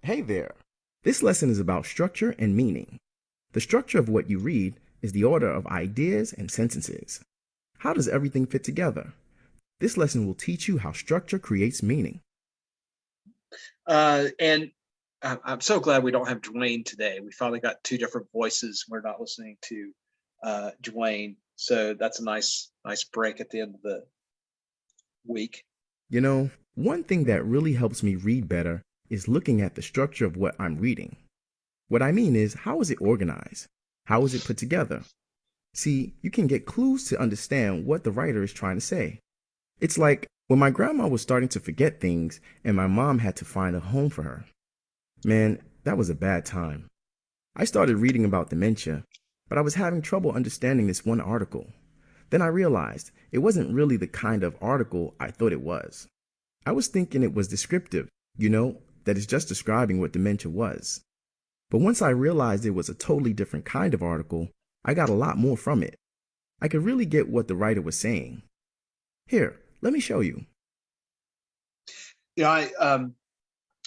Hey there. This lesson is about structure and meaning. The structure of what you read is the order of ideas and sentences. How does everything fit together? This lesson will teach you how structure creates meaning. And I'm so glad we don't have Dwayne today. We finally got two different voices. We're not listening to Dwayne, so that's a nice break at the end of the week. One thing that really helps me read better is looking at the structure of what I'm reading. What I mean is, how is it organized? How is it put together? See, you can get clues to understand what the writer is trying to say. It's like when my grandma was starting to forget things and my mom had to find a home for her. Man, that was a bad time. I started reading about dementia, but I was having trouble understanding this one article. Then I realized it wasn't really the kind of article I thought it was. I was thinking it was descriptive, that it's just describing what dementia was. But once I realized it was a totally different kind of article, I got a lot more from it. I could really get what the writer was saying. Here, let me show you. You know, I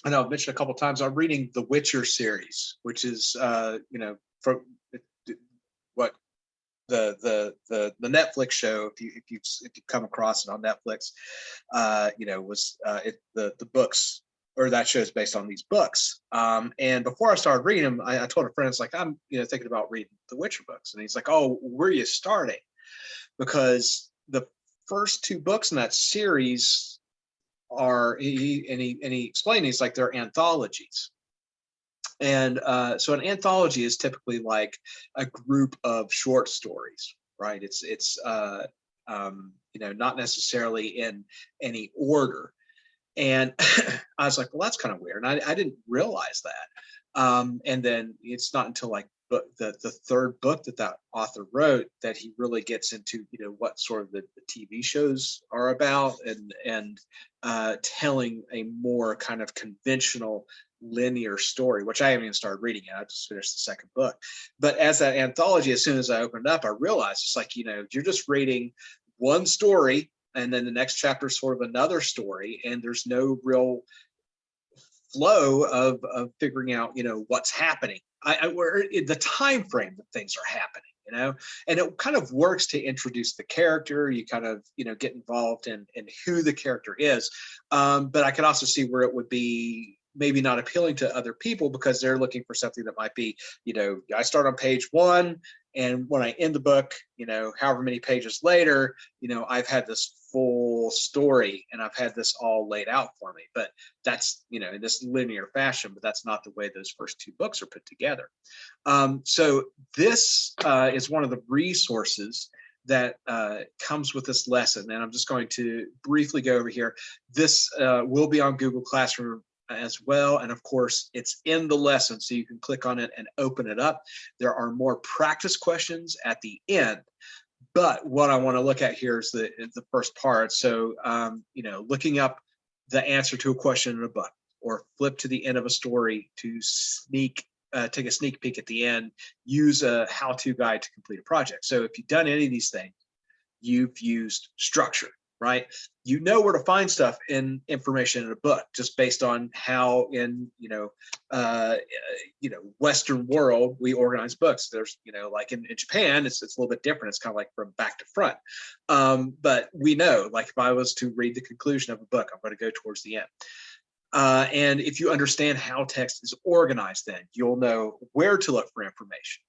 know I've mentioned a couple of times. I'm reading the Witcher series, which is from what the Netflix show. If you come across it on Netflix, was the books, or that show is based on these books. And before I started reading them, I told a friend, it's like, I'm thinking about reading the Witcher books, and he's like, oh, where are you starting? Because the first two books in that series are he explained, he's like, they're anthologies. And so an anthology is typically like a group of short stories, right? It's not necessarily in any order. And I was like, well, that's kind of weird. And I didn't realize that. And then it's not until like the third book that author wrote that he really gets into, what sort of the TV shows are about, and telling a more kind of conventional linear story, which I haven't even started reading yet. I just finished the second book. But as an anthology, as soon as I opened up, I realized it's like, you're just reading one story, and then the next chapter is sort of another story, and there's no real flow of figuring out what's happening, where the time frame that things are happening. And it kind of works to introduce the character. You kind of get involved in who the character is, but I could also see where it would be maybe not appealing to other people because they're looking for something that might be, I start on page one, and when I end the book, however many pages later, I've had this full story and I've had this all laid out for me. But that's, in this linear fashion, but that's not the way those first two books are put together. So this is one of the resources that comes with this lesson. And I'm just going to briefly go over here. This will be on Google Classroom as well. And of course, it's in the lesson, so you can click on it and open it up. There are more practice questions at the end. But what I want to look at here is the first part. So, looking up the answer to a question in a book, or flip to the end of a story to take a sneak peek at the end, use a how-to guide to complete a project. So if you've done any of these things, you've used structure, right? You know where to find stuff in information in a book just based on how in Western world we organize books. There's like in Japan it's a little bit different. It's kind of like from back to front, but we know, like, if I was to read the conclusion of a book, I'm going to go towards the end. And if you understand how text is organized, then you'll know where to look for information.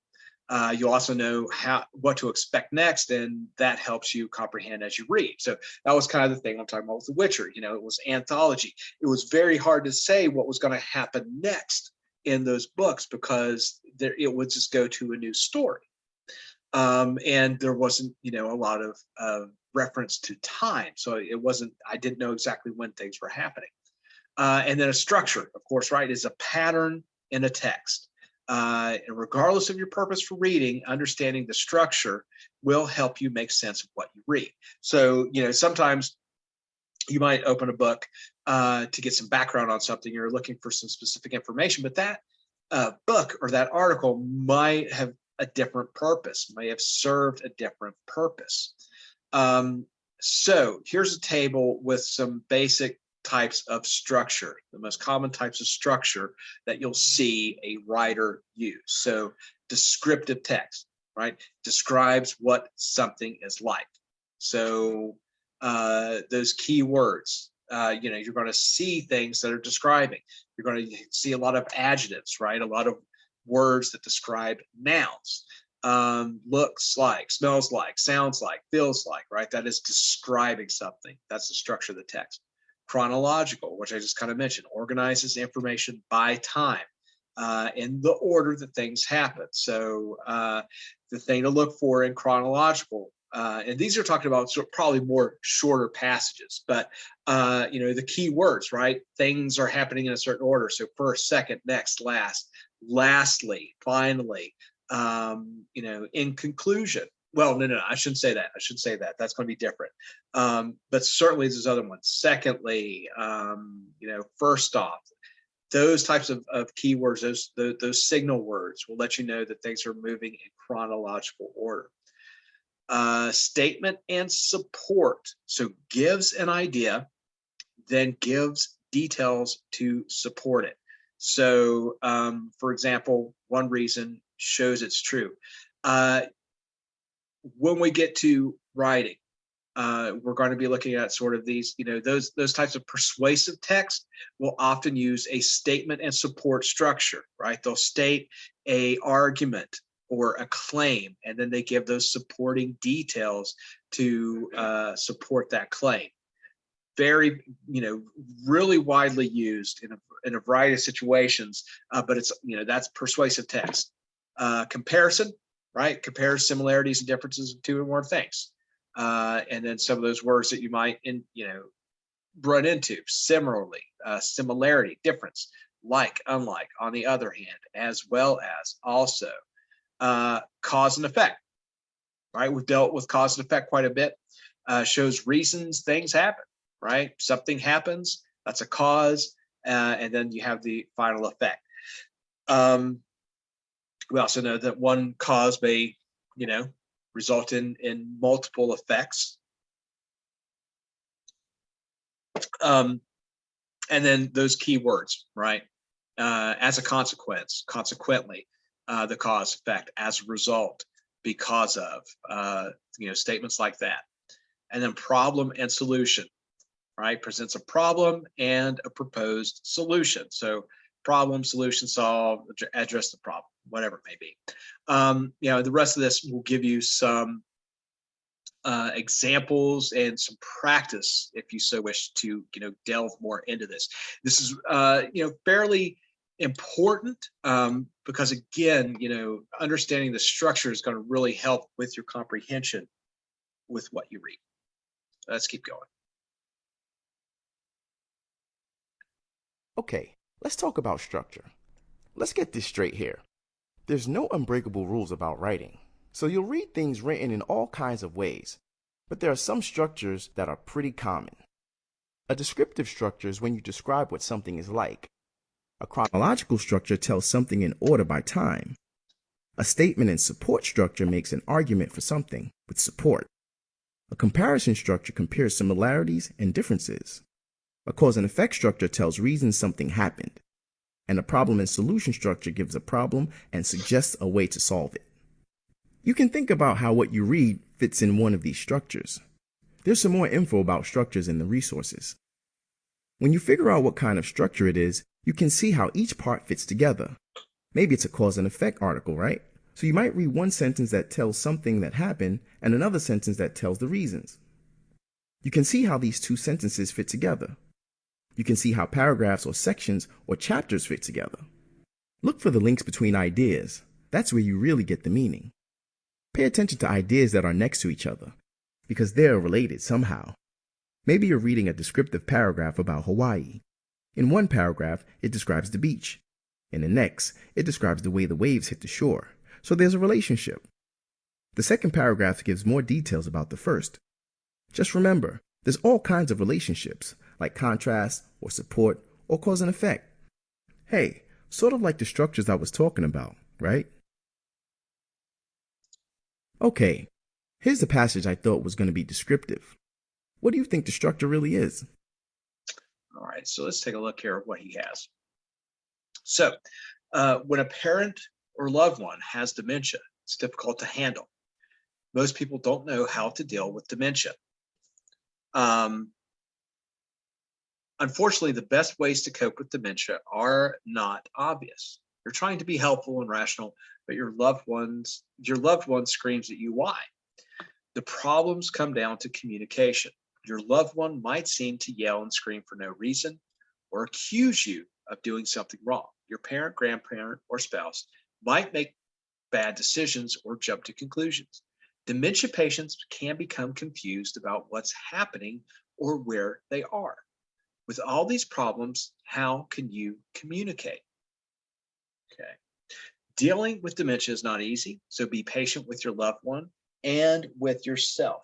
You'll also know what to expect next, and that helps you comprehend as you read. So that was kind of the thing I'm talking about with The Witcher. It was anthology. It was very hard to say what was going to happen next in those books because it would just go to a new story. And there wasn't, a lot of reference to time. So I didn't know exactly when things were happening. And then a structure, of course, right, is a pattern in a text. And regardless of your purpose for reading, understanding the structure will help you make sense of what you read. So, sometimes you might open a book to get some background on something. You're looking for some specific information, but that book or that article might have a different purpose, may have served a different purpose. So here's a table with some basic types of structure, the most common types of structure that you'll see a writer use. So descriptive text, right, describes what something is like. So those key words, you're going to see things that are describing. You're going to see a lot of adjectives, right? A lot of words that describe nouns. Looks like, smells like, sounds like, feels like, right? That is describing something. That's the structure of the text. Chronological, which I just kind of mentioned, organizes information by time in the order that things happen. So the thing to look for in chronological, and these are talking about probably more shorter passages, but the key words, right? Things are happening in a certain order. So first, second, next, last, lastly, finally, in conclusion. Well, no, I shouldn't say that. That's going to be different. But certainly there's other ones. Secondly, first off, those types of keywords, those signal words will let you know that things are moving in chronological order. Statement and support. So gives an idea, then gives details to support it. So, for example, one reason shows it's true. When we get to writing, we're going to be looking at sort of these, those types of persuasive text will often use a statement and support structure, right? They'll state a argument or a claim, and then they give those supporting details to support that claim. Very, really widely used in a variety of situations, but it's, that's persuasive text. Comparison, right? Compares similarities and differences of two or more things. And then some of those words that you might, run into: similarly, similarity, difference, like, unlike, on the other hand, as well as, also. Cause and effect, right? We've dealt with cause and effect quite a bit. Shows reasons things happen, right? Something happens, that's a cause, and then you have the final effect. We also know that one cause may, result in multiple effects. And then those key words, right? As a consequence, consequently, the cause, effect, as a result, because of, statements like that. And then problem and solution, right? Presents a problem and a proposed solution. So problem, solution, solve, address the problem, whatever it may be. The rest of this will give you some examples and some practice if you so wish to, delve more into this. This is, fairly important because, again, understanding the structure is going to really help with your comprehension with what you read. Let's keep going. Okay, let's talk about structure. Let's get this straight here. There's no unbreakable rules about writing, so you'll read things written in all kinds of ways, but there are some structures that are pretty common. A descriptive structure is when you describe what something is like. A chronological structure tells something in order by time. A statement and support structure makes an argument for something with support. A comparison structure compares similarities and differences. A cause and effect structure tells reasons something happened. And a problem and solution structure gives a problem and suggests a way to solve it. You can think about how what you read fits in one of these structures. There's some more info about structures in the resources. When you figure out what kind of structure it is, you can see how each part fits together. Maybe it's a cause and effect article, right? So you might read one sentence that tells something that happened and another sentence that tells the reasons. You can see how these two sentences fit together. You can see how paragraphs or sections or chapters fit together. Look for the links between ideas. That's where you really get the meaning. Pay attention to ideas that are next to each other, because they are related somehow. Maybe you're reading a descriptive paragraph about Hawaii. In one paragraph, it describes the beach. In the next, it describes the way the waves hit the shore. So there's a relationship. The second paragraph gives more details about the first. Just remember, there's all kinds of relationships, like contrast or support or cause and effect. Hey, sort of like the structures I was talking about, right? Okay, here's the passage I thought was going to be descriptive. What do you think the structure really is? All right, so let's take a look here at what he has. So, when a parent or loved one has dementia, it's difficult to handle. Most people don't know how to deal with dementia. Um, Unfortunately, the best ways to cope with dementia are not obvious. You're trying to be helpful and rational, but your loved one screams at you why. The problems come down to communication. Your loved one might seem to yell and scream for no reason or accuse you of doing something wrong. Your parent, grandparent, or spouse might make bad decisions or jump to conclusions. Dementia patients can become confused about what's happening or where they are. With all these problems, how can you communicate? Okay. Dealing with dementia is not easy, so be patient with your loved one and with yourself.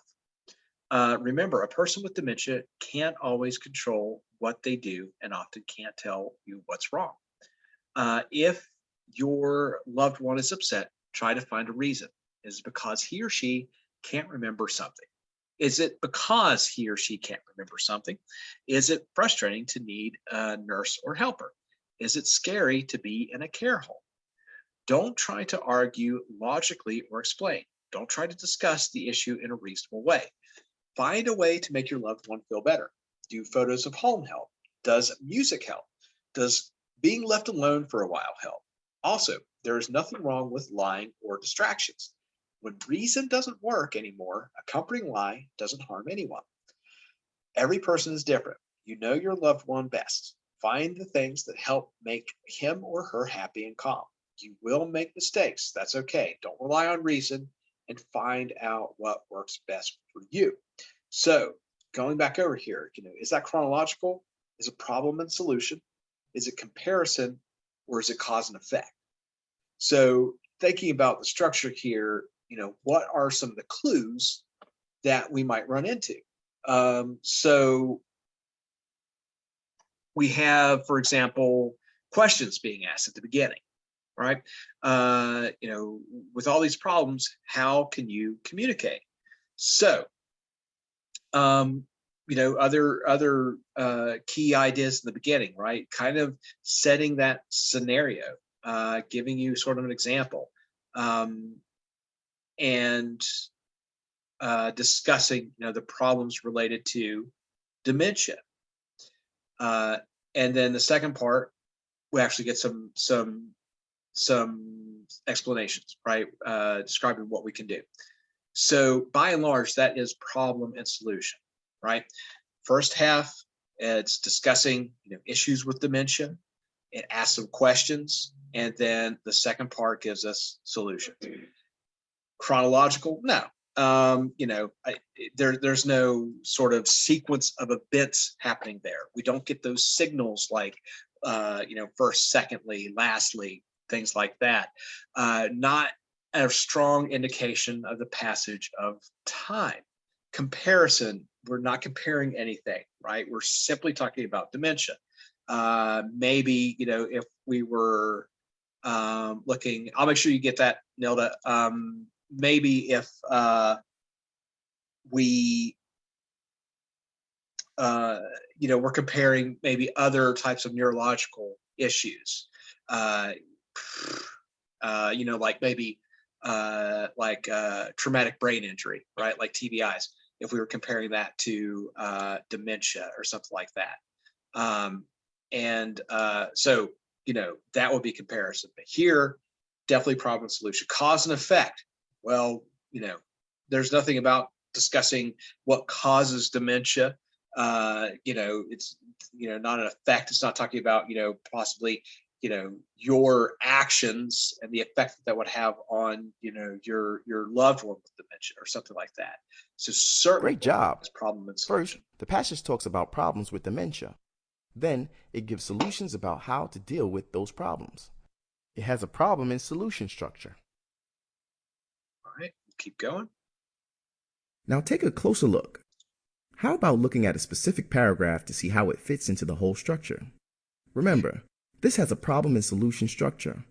Remember, a person with dementia can't always control what they do and often can't tell you what's wrong. If your loved one is upset, try to find a reason. Is it because he or she can't remember something? Is it because he or she can't remember something? Is it frustrating to need a nurse or helper? Is it scary to be in a care home? Don't try to argue logically or explain. Don't try to discuss the issue in a reasonable way. Find a way to make your loved one feel better. Do photos of home help? Does music help? Does being left alone for a while help? Also, there is nothing wrong with lying or distractions. When reason doesn't work anymore, a comforting lie doesn't harm anyone. Every person is different. You know your loved one best. Find the things that help make him or her happy and calm. You will make mistakes. That's okay. Don't rely on reason and find out what works best for you. So, going back over here, is that chronological? Is it problem and solution? Is it comparison or is it cause and effect? So, thinking about the structure here, what are some of the clues that we might run into? So, we have, for example, questions being asked at the beginning, right? With all these problems, how can you communicate? So, other key ideas in the beginning, right? Kind of setting that scenario, giving you sort of an example, and discussing, the problems related to dementia. And then the second part, we actually get some explanations, right? Describing what we can do. So by and large, that is problem and solution, right? First half, it's discussing issues with dementia. It asks some questions, and then the second part gives us solutions. Chronological, no. There's no sort of sequence of events happening there. We don't get those signals like first, secondly, lastly, things like that. Not a strong indication of the passage of time. Comparison, we're not comparing anything, right? We're simply talking about dementia. Maybe, if we were looking, I'll make sure you get that, Nilda. Maybe if we, we're comparing maybe other types of neurological issues, like maybe traumatic brain injury, right? Like TBIs, if we were comparing that to dementia or something like that. So, that would be comparison. But here, definitely problem and solution. Cause and effect. Well, there's nothing about discussing what causes dementia. It's, not an effect. It's not talking about, possibly, your actions and the effect that would have on, your loved one with dementia or something like that. So certainly Great job. it's problem and First, solution. the passage talks about problems with dementia. Then, it gives solutions about how to deal with those problems. It has a problem and solution structure. All right, keep going. Now, take a closer look. How about looking at a specific paragraph to see how it fits into the whole structure? Remember, this has a problem and solution structure.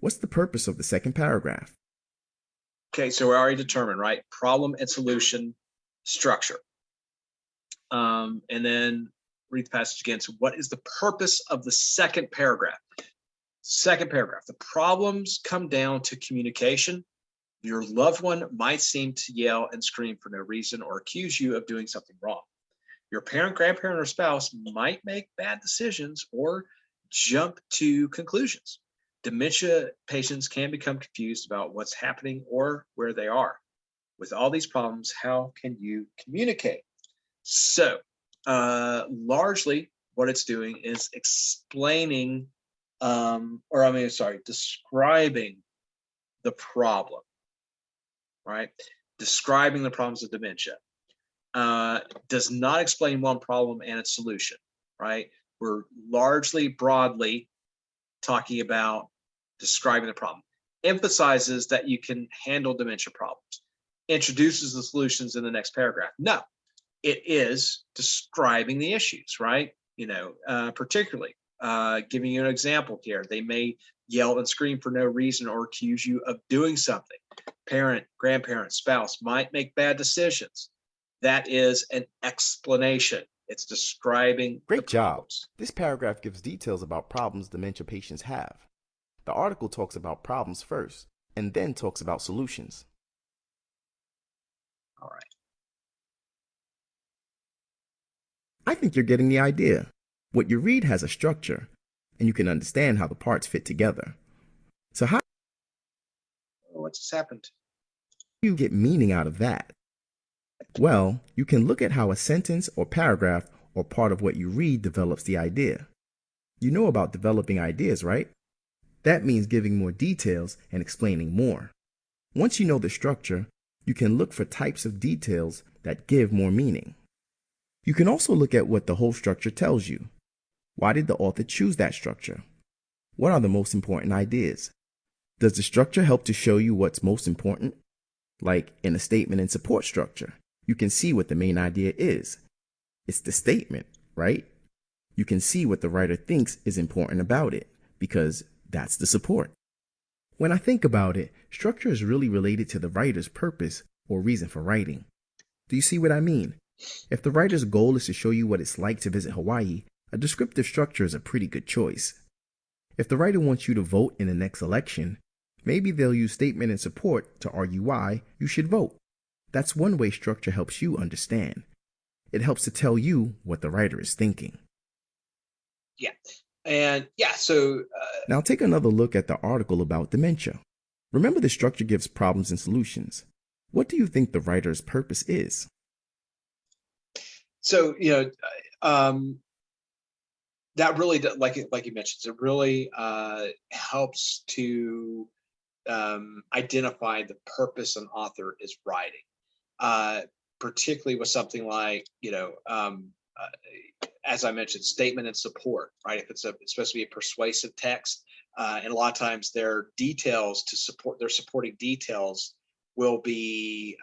What's the purpose of the second paragraph? Okay, so we already determined, right? Problem and solution structure. And then read the passage again. So what is the purpose of the second paragraph? Second paragraph, the problems come down to communication. Your loved one might seem to yell and scream for no reason or accuse you of doing something wrong. Your parent, grandparent, or spouse might make bad decisions or jump to conclusions. Dementia patients can become confused about what's happening or where they are. With all these problems, how can you communicate? So, largely what it's doing is explaining, describing the problem, right? Describing the problems of dementia. Does not explain one problem and its solution, right? We're largely broadly talking about describing the problem. Emphasizes that you can handle dementia problems. Introduces the solutions in the next paragraph. No, it is describing the issues, right? Particularly giving you an example here. They may yell and scream for no reason or accuse you of doing something. Parent, grandparent, spouse might make bad decisions. That is an explanation. It's describing the Great job. problems. This paragraph gives details about problems dementia patients have. The article talks about problems first and then talks about solutions. All right. I think you're getting the idea. What you read has a structure, and you can understand how the parts fit together. So how What just happened? do you get meaning out of that? Well, you can look at how a sentence or paragraph or part of what you read develops the idea. You know about developing ideas, right? That means giving more details and explaining more. Once you know the structure, you can look for types of details that give more meaning. You can also look at what the whole structure tells you. Why did the author choose that structure? What are the most important ideas? Does the structure help to show you what's most important? Like in a statement and support structure, you can see what the main idea is. It's the statement, right? You can see what the writer thinks is important about it because that's the support. When I think about it, structure is really related to the writer's purpose or reason for writing. Do you see what I mean? If the writer's goal is to show you what it's like to visit Hawaii, a descriptive structure is a pretty good choice. If the writer wants you to vote in the next election, maybe they'll use statement and support to argue why you should vote. That's one way structure helps you understand. It helps to tell you what the writer is thinking. Yeah. And yeah, so Now take another look at the article about dementia. Remember, the structure gives problems and solutions. What do you think the writer's purpose is? so that really like you mentioned, it really helps to identify the purpose an author is writing, particularly with something like as I mentioned, statement and support, right? If it's supposed to be a persuasive text, and a lot of times their details to support their supporting details will be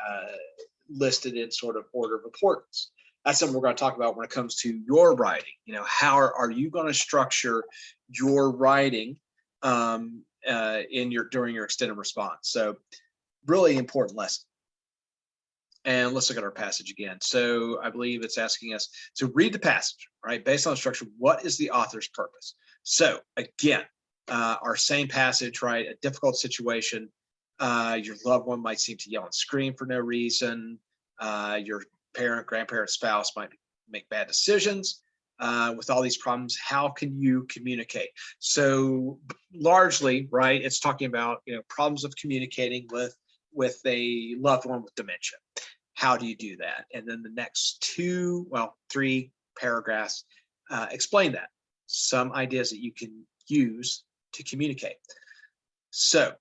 listed in sort of order of importance. That's something we're going to talk about when it comes to your writing. How are you going to structure your writing during your extended response? So really important lesson. And let's look at our passage again. So I believe it's asking us to read the passage, right? Based on the structure, what is the author's purpose? So again, our same passage, right? A difficult situation. Your loved one might seem to yell and scream for no reason. Your parent, grandparent, spouse might make bad decisions. With all these problems, how can you communicate? So largely, right, it's talking about problems of communicating with a loved one with dementia. How do you do that? And then the next three paragraphs explain that. Some ideas that you can use to communicate. So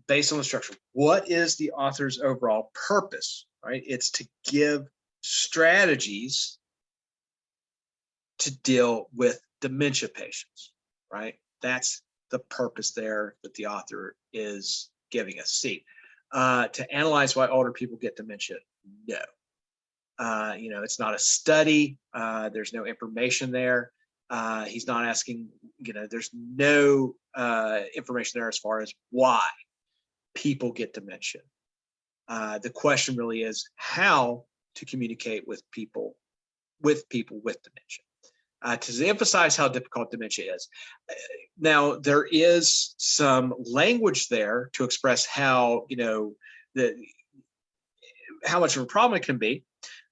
based on the structure, what is the author's overall purpose, right? It's to give strategies to deal with dementia patients, right? That's the purpose there that the author is giving us. See, to analyze why older people get dementia, no. It's not a study. There's no information there. He's not asking, there's no information there as far as why people get dementia. The question really is how to communicate with people with dementia. to emphasize how difficult dementia is. Now, there is some language there to express how, how much of a problem it can be,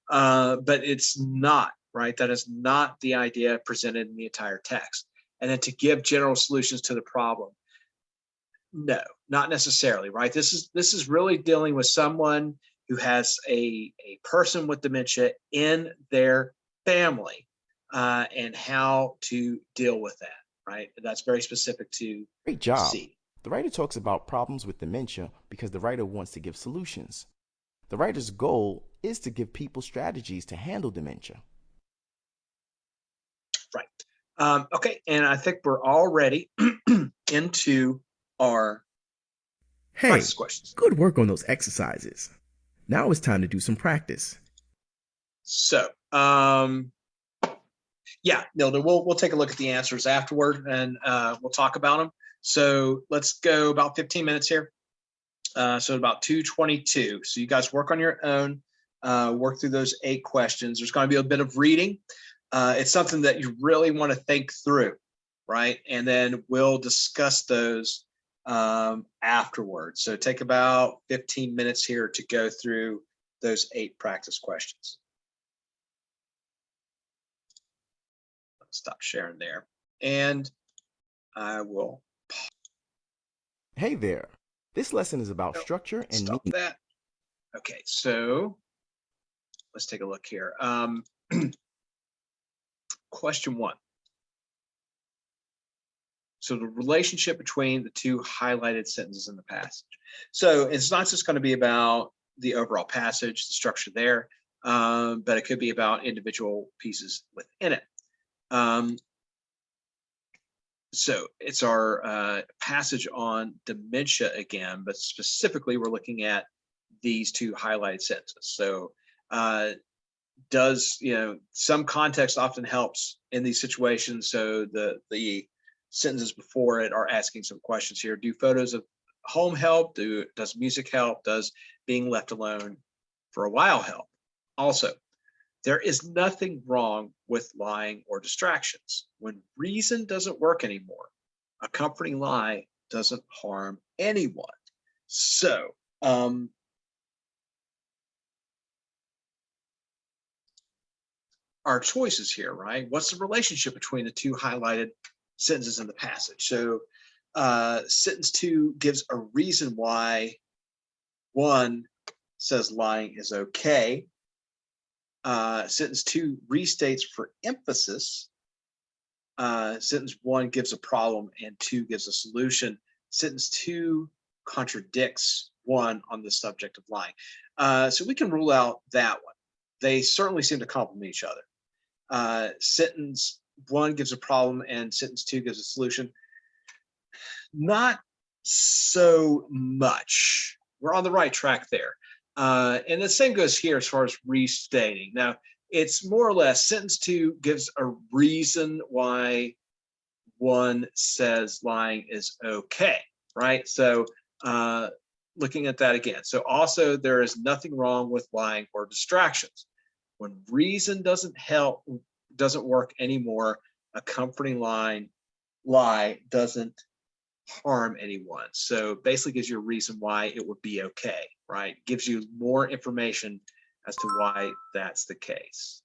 but it's not, right? That is not the idea presented in the entire text. And then to give general solutions to the problem, no, not necessarily, right? This is really dealing with someone who has a person with dementia in their family, and how to deal with that, right? That's very specific to Great job. C. The writer talks about problems with dementia because the writer wants to give solutions. The writer's goal is to give people strategies to handle dementia. Right. Okay, and I think we're already into our Hey, practice questions. good work on those exercises. Now it's time to do some practice. So, yeah, Nilda, we'll take a look at the answers afterward, and we'll talk about them. So let's go about 15 minutes here. So about 2:22. So you guys work on your own, work through those 8 questions. There's going to be a bit of reading. It's something that you really want to think through, right? And then we'll discuss those afterwards. So take about 15 minutes here to go through those 8 practice questions. Stop sharing there, and I will Hey there. This lesson is about structure and stop meaning. that. Okay, so let's take a look here. Question 1. So the relationship between the 2 highlighted sentences in the passage. So it's not just going to be about the overall passage, the structure there, but it could be about individual pieces within it. So it's our passage on dementia again, but specifically we're looking at these 2 highlighted sentences. So some context often helps in these situations. So the sentences before it are asking some questions here. Do photos of home help? Does music help? Does being left alone for a while help? Also, there is nothing wrong with lying or distractions. When reason doesn't work anymore, a comforting lie doesn't harm anyone. So, our choices here, right? What's the relationship between the 2 highlighted sentences in the passage? So, sentence 2 gives a reason why 1 says lying is okay. Sentence 2 restates for emphasis. Sentence 1 gives a problem and 2 gives a solution. Sentence 2 contradicts 1 on the subject of lying. So we can rule out that one. They certainly seem to complement each other. Sentence 1 gives a problem and sentence 2 gives a solution. Not so much. We're on the right track there. And the same goes here as far as restating. Now, it's more or less sentence 2 gives a reason why 1 says lying is okay, right? So looking at that again. So also there is nothing wrong with lying or distractions. When reason doesn't work anymore, a comforting lie doesn't harm anyone. So basically gives you a reason why it would be okay, right? Gives you more information as to why that's the case.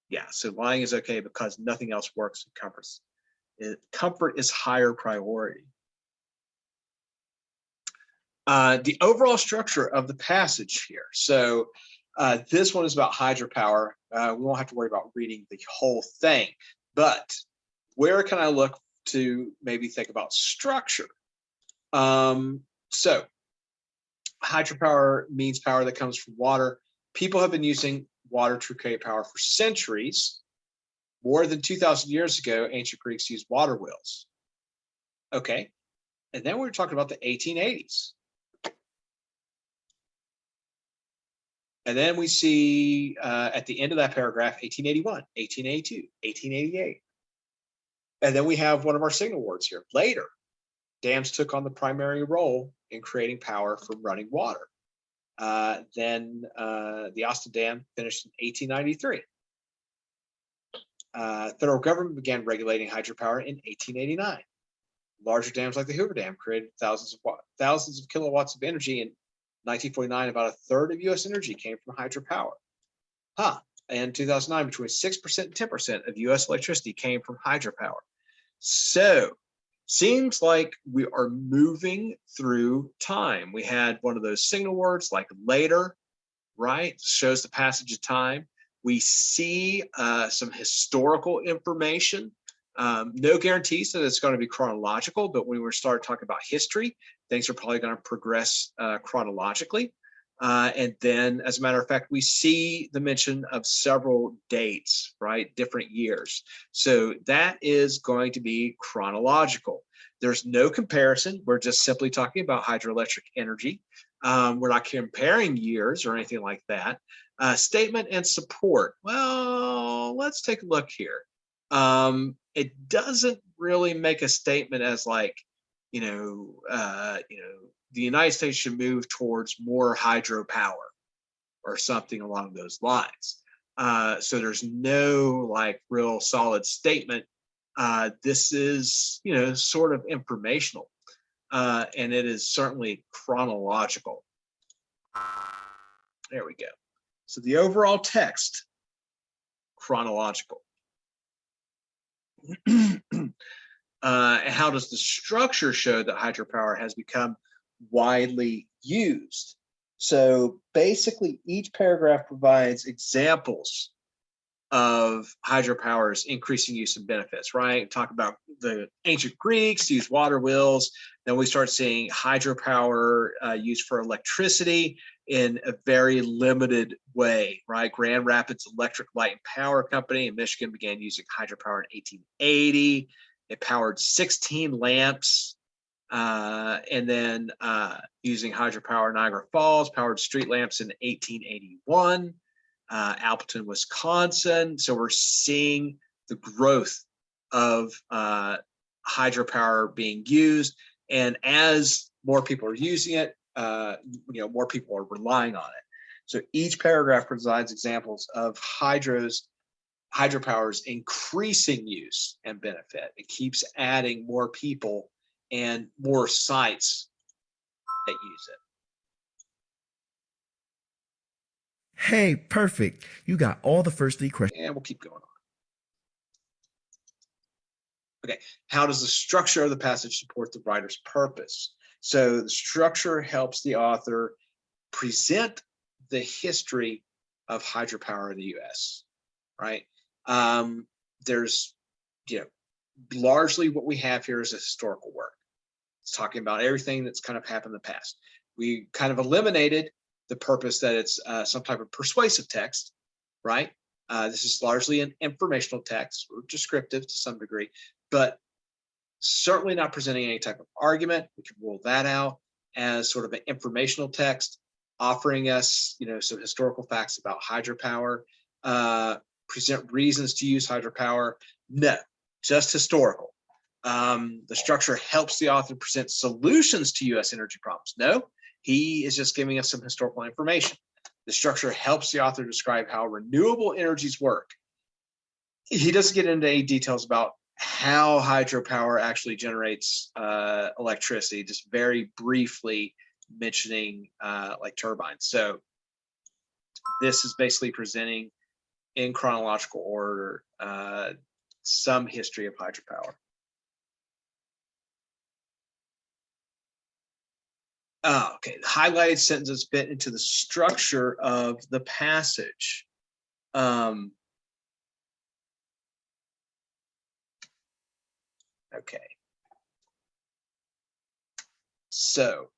Yeah, so lying is okay because nothing else works and comforts. Comfort is higher priority. The overall structure of the passage here. So this one is about hydropower. We won't have to worry about reading the whole thing, but where can I look to maybe think about structure? So hydropower means power that comes from water. People have been using water to create power for centuries. More than 2,000 years ago, ancient Greeks used water wheels. Okay, and then we're talking about the 1880s. And then we see at the end of that paragraph, 1881, 1882, 1888. And then we have one of our signal words here, later. Dams took on the primary role in creating power from running water. Then the Austin Dam finished in 1893. Federal government began regulating hydropower in 1889. Larger dams like the Hoover Dam created thousands of kilowatts of energy. In 1949, about a third of U.S. energy came from hydropower. In 2009, between 6% and 10% of U.S. electricity came from hydropower. So, seems like we are moving through time. We had one of those signal words like later, right? Shows the passage of time. We see some historical information. No guarantees that it's going to be chronological, but when we start talking about history, things are probably going to progress chronologically. And then, as a matter of fact, we see the mention of several dates, right? Different years. So that is going to be chronological. There's no comparison. We're just simply talking about hydroelectric energy. We're not comparing years or anything like that. Statement and support. Well, let's take a look here. It doesn't really make a statement as like, the United States should move towards more hydropower or something along those lines. So there's no like real solid statement. This is, sort of informational, and it is certainly chronological. There we go. So the overall text, chronological. How does the structure show that hydropower has become widely used? So basically, each paragraph provides examples of hydropower's increasing use and benefits, right? Talk about the ancient Greeks used water wheels. Then we start seeing hydropower used for electricity in a very limited way, right? Grand Rapids Electric Light and Power Company in Michigan began using hydropower in 1880. It powered 16 lamps. And then using hydropower, Niagara Falls powered street lamps in 1881. Appleton, Wisconsin. So we're seeing the growth of hydropower being used. And as more people are using it, more people are relying on it. So each paragraph provides examples of hydropower's increasing use and benefit. It keeps adding more people and more sites that use it. Hey, perfect. You got all the first three questions. And we'll keep going on. Okay, how does the structure of the passage support the writer's purpose? So the structure helps the author present the history of hydropower in the U.S., right? There's, largely what we have here is a historical work. It's talking about everything that's kind of happened in the past. We kind of eliminated the purpose that it's some type of persuasive text, right? This is largely an informational text or descriptive to some degree, but certainly not presenting any type of argument. We can rule that out as sort of an informational text, offering us, some historical facts about hydropower, present reasons to use hydropower. No, just historical. The structure helps the author present solutions to U.S. energy problems. No, he is just giving us some historical information. The structure helps the author describe how renewable energies work. He doesn't get into any details about how hydropower actually generates electricity, just very briefly mentioning like turbines. So this is basically presenting in chronological order some history of hydropower. Okay, the highlighted sentences fit into the structure of the passage. Okay. So,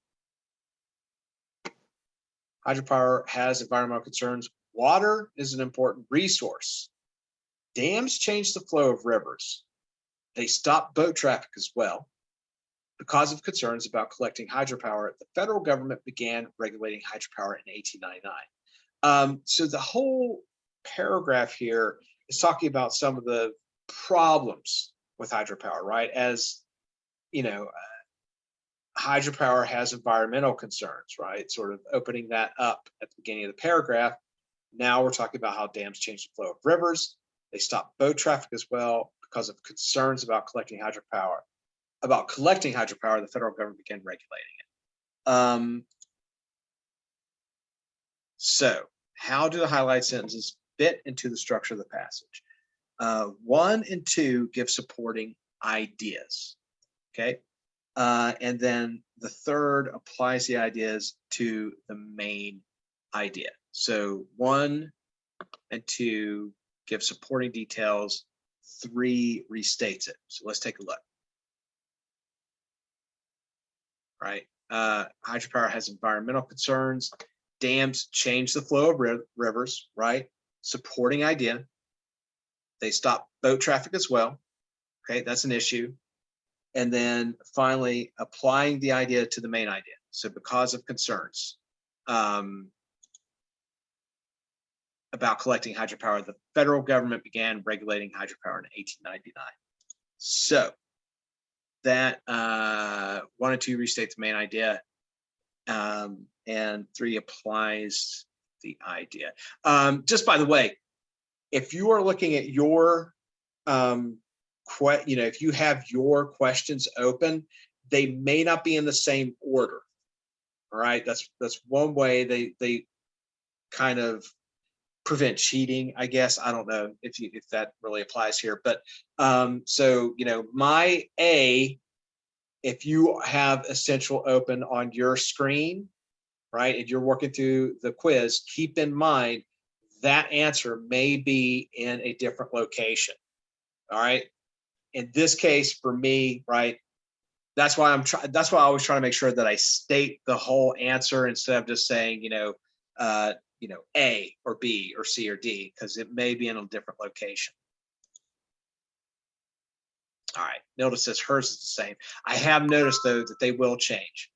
hydropower has environmental concerns. Water is an important resource. Dams change the flow of rivers. They stop boat traffic as well. Because of concerns about collecting hydropower, the federal government began regulating hydropower in 1899. So the whole paragraph here is talking about some of the problems with hydropower, right? As hydropower has environmental concerns, right? Sort of opening that up at the beginning of the paragraph. Now we're talking about how dams change the flow of rivers. They stopped boat traffic as well because of concerns about collecting hydropower. The federal government began regulating it. So how do the highlight sentences fit into the structure of the passage? 1 and 2 give supporting ideas. Okay. And then the third applies the ideas to the main idea. So 1 and 2 give supporting details. 3 restates it. So let's take a look. Right. Hydropower has environmental concerns. Dams change the flow of rivers, right? Supporting idea. They stop boat traffic as well. Okay, that's an issue. And then finally, applying the idea to the main idea. So because of concerns about collecting hydropower, the federal government began regulating hydropower in 1899. So that 1 and 2 restate the main idea, and 3 applies the idea. Just by the way, if you are looking at your if you have your questions open, they may not be in the same order. All right, that's one way they kind of prevent cheating, I guess. I don't know if that really applies here, but so my A, if you have Essential open on your screen, right, and you're working through the quiz, keep in mind that answer may be in a different location. All right. In this case, for me, right, that's why I always try to make sure that I state the whole answer instead of just saying, A or B or C or D, because it may be in a different location. All right. Notice this, hers is the same. I have noticed though that they will change.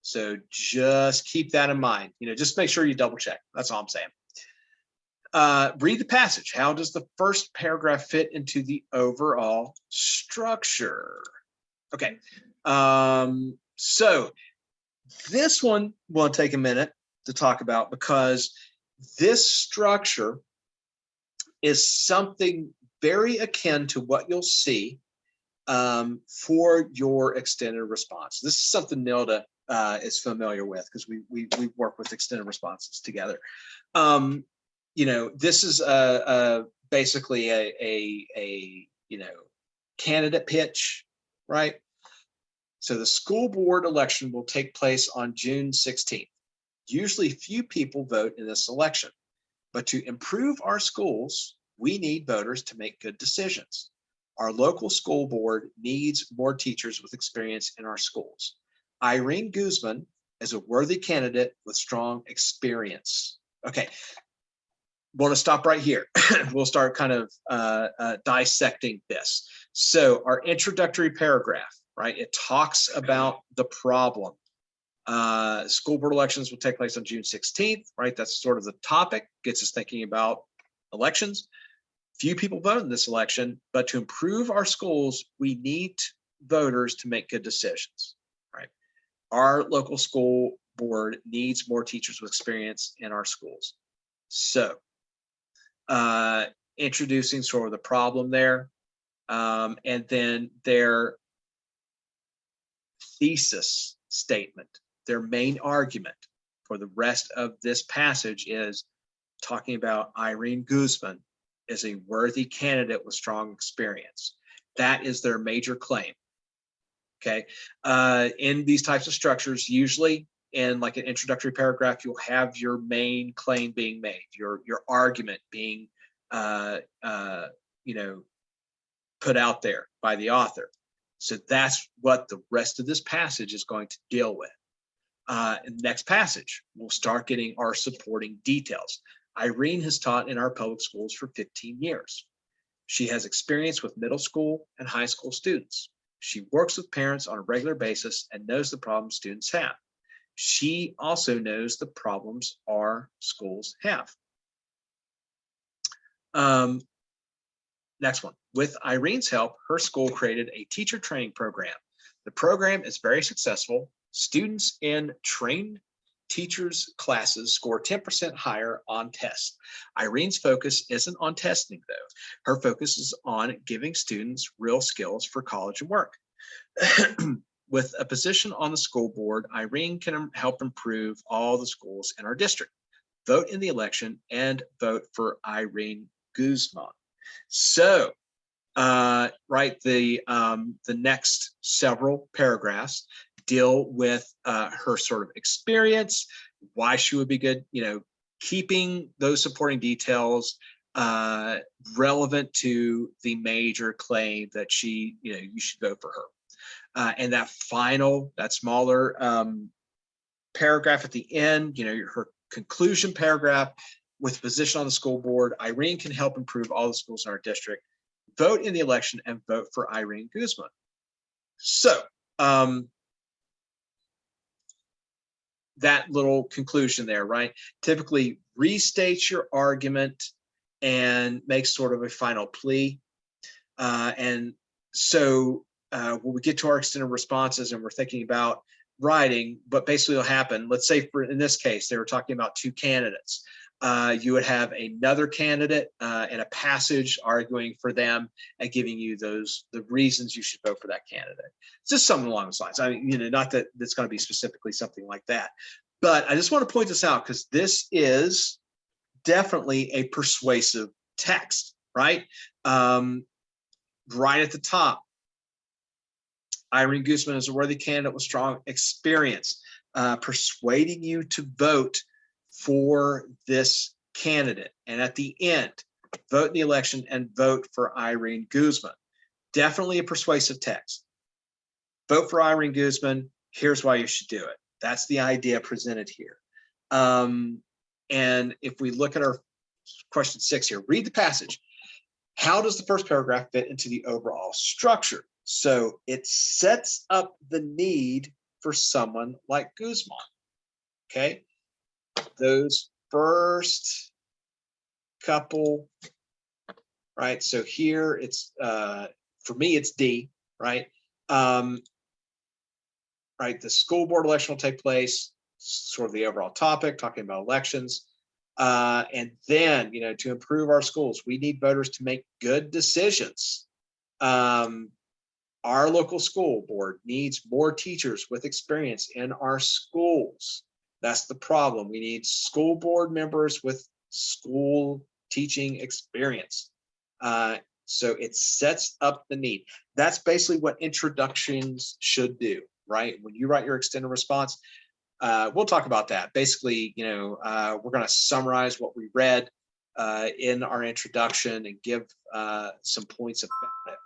So just keep that in mind. Just make sure you double check. That's all I'm saying. Read the passage. How does the first paragraph fit into the overall structure? Okay. So this one will take a minute to talk about, because this structure is something very akin to what you'll see for your extended response. This is something Nilda is familiar with, because we work with extended responses together. This is basically a candidate pitch, right? So the school board election will take place on June 16th. Usually few people vote in this election, but to improve our schools, we need voters to make good decisions. Our local school board needs more teachers with experience in our schools. Irene Guzman is a worthy candidate with strong experience. Okay, want to stop right here. We'll start kind of dissecting this. So our introductory paragraph, right? It talks about the problem. School board elections will take place on June 16th, right? That's sort of the topic, gets us thinking about elections. Few people vote in this election, but to improve our schools, we need voters to make good decisions, right? Our local school board needs more teachers with experience in our schools. So introducing sort of the problem there, and then their thesis statement, their main argument for the rest of this passage is talking about Irene Guzman is a worthy candidate with strong experience. That is their major claim. Okay. In these types of structures, usually in like an introductory paragraph, you'll have your main claim being made, your argument being put out there by the author. So that's what the rest of this passage is going to deal with. In the next passage, we'll start getting our supporting details. Irene has taught in our public schools for 15 years. She has experience with middle school and high school students. She works with parents on a regular basis and knows the problems students have. She also knows the problems our schools have. Next one. With Irene's help, her school created a teacher training program. The program is very successful. Students in trained teachers' classes score 10% higher on tests. Irene's focus isn't on testing, though. Her focus is on giving students real skills for college and work. With a position on the school board, Irene can help improve all the schools in our district. Vote in the election and vote for Irene Guzman. So, right, the next several paragraphs deal with her sort of experience, why she would be good, keeping those supporting details relevant to the major claim that she, you should vote for her. And that smaller paragraph at the end, her conclusion paragraph, with position on the school board, Irene can help improve all the schools in our district. Vote in the election and vote for Irene Guzman. So that little conclusion there, right? Typically restates your argument and makes sort of a final plea. And so when we get to our extended responses and we're thinking about writing, but basically what'll happen, let's say in this case, they were talking about two candidates. You would have another candidate in a passage arguing for them and giving you the reasons you should vote for that candidate. It's just something along those lines. I mean, not that it's going to be specifically something like that, but I just want to point this out because this is definitely a persuasive text, right? Right at the top, Irene Guzman is a worthy candidate with strong experience, persuading you to vote for this candidate. And at the end, vote in the election and vote for Irene Guzman. Definitely a persuasive text. Vote for Irene Guzman. Here's why you should do it. That's the idea presented here. And if we look at our question 6 here, read the passage. How does the first paragraph fit into the overall structure? So it sets up the need for someone like Guzman. Okay. Those first couple, right? So here it's, for me, it's D, right? Right, the school board election will take place, sort of the overall topic, talking about elections. And then, to improve our schools, we need voters to make good decisions. Our local school board needs more teachers with experience in our schools. That's the problem. We need school board members with school teaching experience. So it sets up the need. That's basically what introductions should do, right? When you write your extended response, we'll talk about that. Basically, we're going to summarize what we read in our introduction and give some points about it.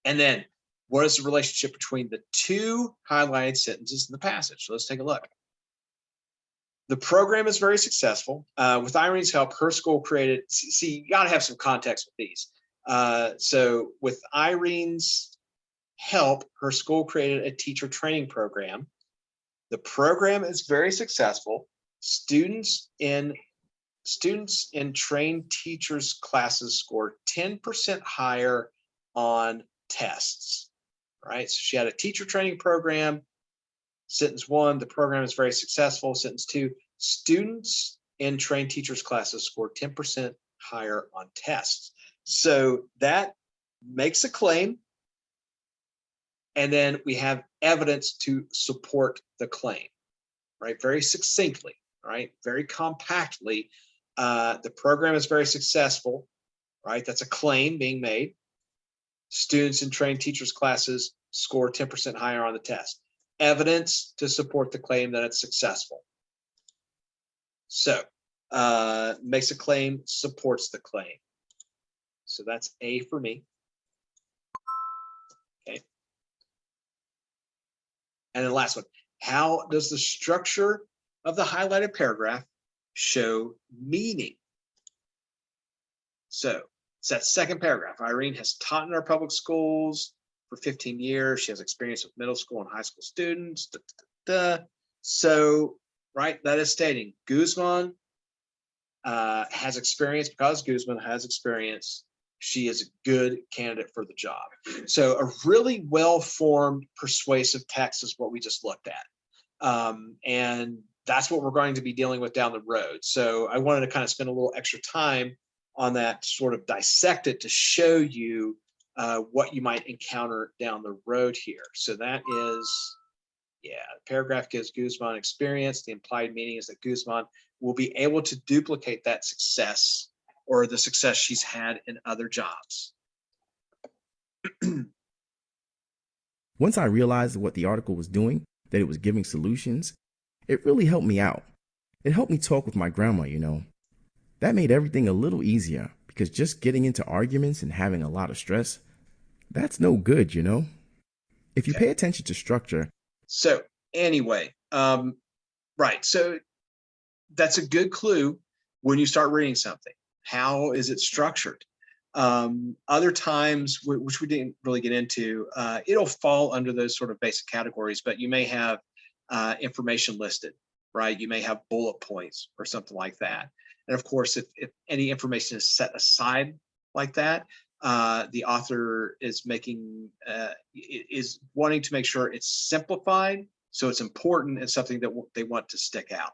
And then, what is the relationship between the two highlighted sentences in the passage? So let's take a look. The program is very successful. With Irene's help, her school created, see, you got to have some context with these. So with Irene's help, her school created a teacher training program. The program is very successful. Students in trained teachers classes scored 10% higher on tests, right? So she had a teacher training program. Sentence 1, the program is very successful. Sentence 2, students in trained teachers classes scored 10% higher on tests. So that makes a claim. And then we have evidence to support the claim, right? Very succinctly, right? Very compactly. The program is very successful, right? That's a claim being made. Students in trained teachers classes score 10% higher on the test. Evidence to support the claim that it's successful. So makes a claim, supports the claim. So that's A for me. Okay. And then the last one, how does the structure of the highlighted paragraph show meaning? So it's that second paragraph. Irene has taught in our public schools for 15 years. She has experience with middle school and high school students. So, right, that is stating Guzman has experience, because Guzman has experience she is a good candidate for the job. So a really well-formed, persuasive text is what we just looked at. And that's what we're going to be dealing with down the road. So I wanted to kind of spend a little extra time on that, sort of dissect it to show you what you might encounter down the road here. So that is, yeah, the paragraph gives Guzman experience. The implied meaning is that Guzman will be able to duplicate that success, or the success she's had in other jobs. Once I realized what the article was doing, that it was giving solutions, it really helped me out. It helped me talk with my grandma, you know. That made everything a little easier, because just getting into arguments and having a lot of stress, that's no good, you know. If you Okay. pay attention to structure. So anyway, right. So that's a good clue when you start reading something. How is it structured? Other times, which we didn't really get into, it'll fall under those sort of basic categories, but you may have information listed, right? You may have bullet points or something like that. And of course, if any information is set aside like that, the author is wanting to make sure it's simplified, so it's important and something that they want to stick out.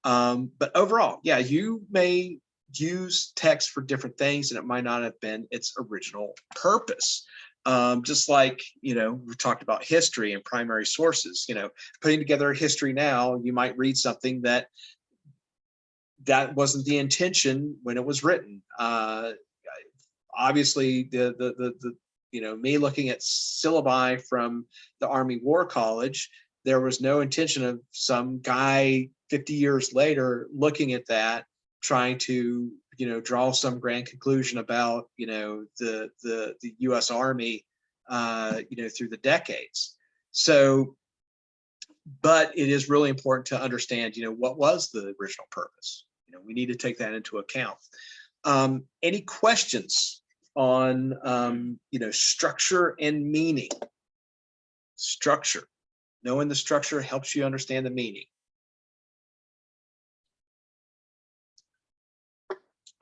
But overall, yeah, you may use text for different things, and it might not have been its original purpose. Just like, you know, we talked about history and primary sources. You know, putting together a history now, you might read something that wasn't the intention when it was written. Obviously, the you know, me looking at syllabi from the Army War College, there was no intention of some guy 50 years later looking at that, trying to, you know, draw some grand conclusion about, you know, the U.S. Army, you know, through the decades. So, but it is really important to understand, you know, what was the original purpose. You know, we need to take that into account. Any questions on, you know, structure and meaning? Structure. Knowing the structure helps you understand the meaning.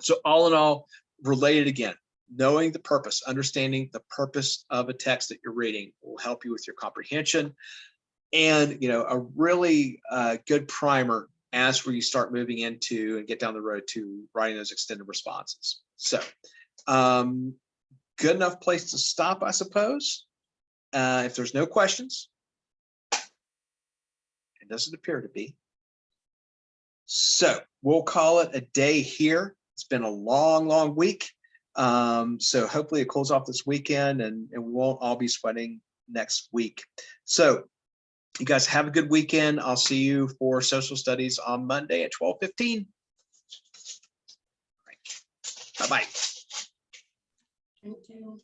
So all in all, related again, knowing the purpose, understanding the purpose of a text that you're reading will help you with your comprehension. And, you know, a really good primer as where you start moving into and get down the road to writing those extended responses. So good enough place to stop, I suppose. If there's no questions, it doesn't appear to be. So we'll call it a day here. It's been a long, long week. So hopefully it cools off this weekend and we won't all be sweating next week. So you guys have a good weekend. I'll see you for social studies on Monday at 12:15. Bye-bye. Thank you.